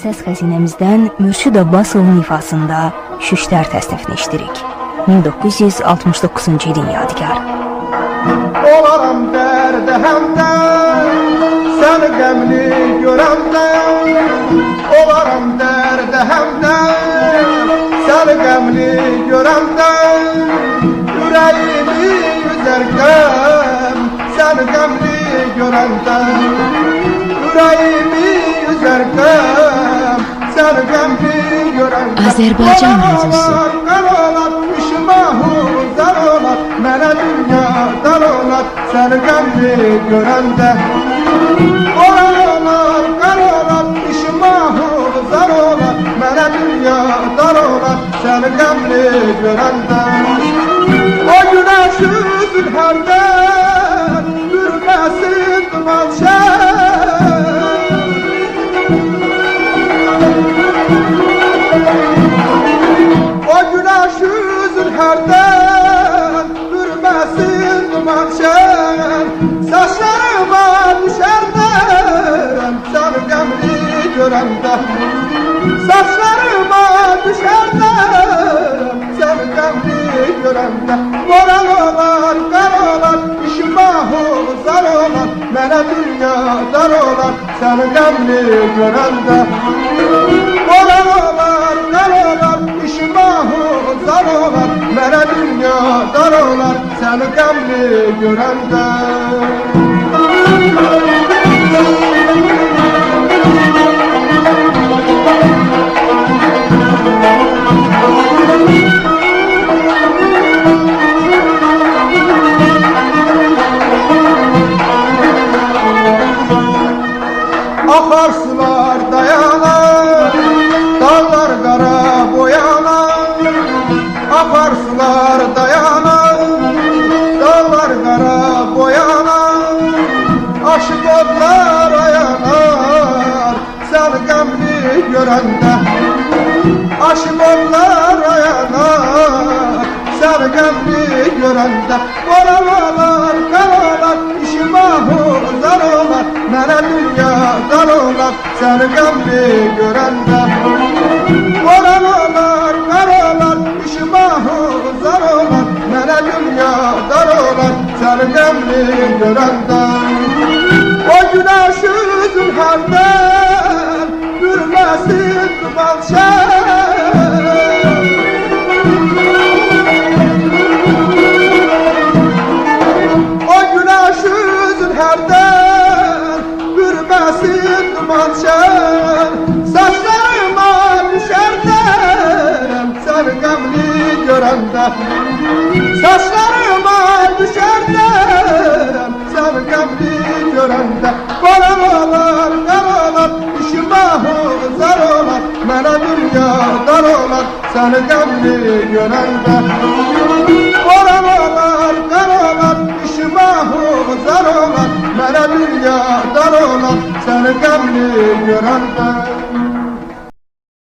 səs xəzinəmizdən Mürşid Abbasovun ifasında Şüştər təsnifini eşidirik. 1969-cu ilin yadigarı. Olaram dərdə həmdə, sən qəmli görəndə. Olaram dərdə həmdə, sən qəmli görəndə. Ürəyimi üzərkəm, sən qəmli görəndə. Ürəyimi üzərkəm, sən qəmli görəndə. Azərbaycan mövzusu. Mənə dünyadan olar, səni qəmli görəndə. Oralar, qaralar, işim ahır, zar olar. Mənə dünyadan olar, səni qəmli görəndə. O günəş üzül hərdən, yürməsin duman şər. O günəş üzül hərdən, saçlarıma düşərdən, sən qəmli görəndə. Saçlarıma düşərdən, sən qəmli görəndə. Boran olar, qar olar, işim ahır, zar olar. Mənə dünyadar olar, sən qəmli görəndə. Boran olar, qar olar, işim ahır, zar olar. Mənə dünyadar olar, səni qəmli görəndə. Axar sular dayanar, dağlar qara boyanar. Axar sular dayanar, dağlar qara boyanar. Aşıq odlar ayanar, sən qəmli görəndə. Aşıq odlar ayanar, sən qəmli görəndə. Oralar, qaralar, işim ahır, zar olar. Mənə dünyadar olar, sən qəmli görəndə. Oralar, qaralar, işim ahır, zar olar. Mənə dünyadar olar, sən qəmli görəndə. O günəş üzül hərdən, yürməsin duman şər. O günəş üzül hərdən, yürməsin duman şər. Saçlarıma düşərdən, sən qəmli görəndə. Saçlarıma düşərdən, sən qəmli görəndə. Qaralar, qaralar, işim ahır, zar olar. Mənə dünyadar olar, səni qəmli görəndə. Qaralar, qaralar, işim ahır, zar olar. Mənə dünyadar olar, səni qəmli görəndə.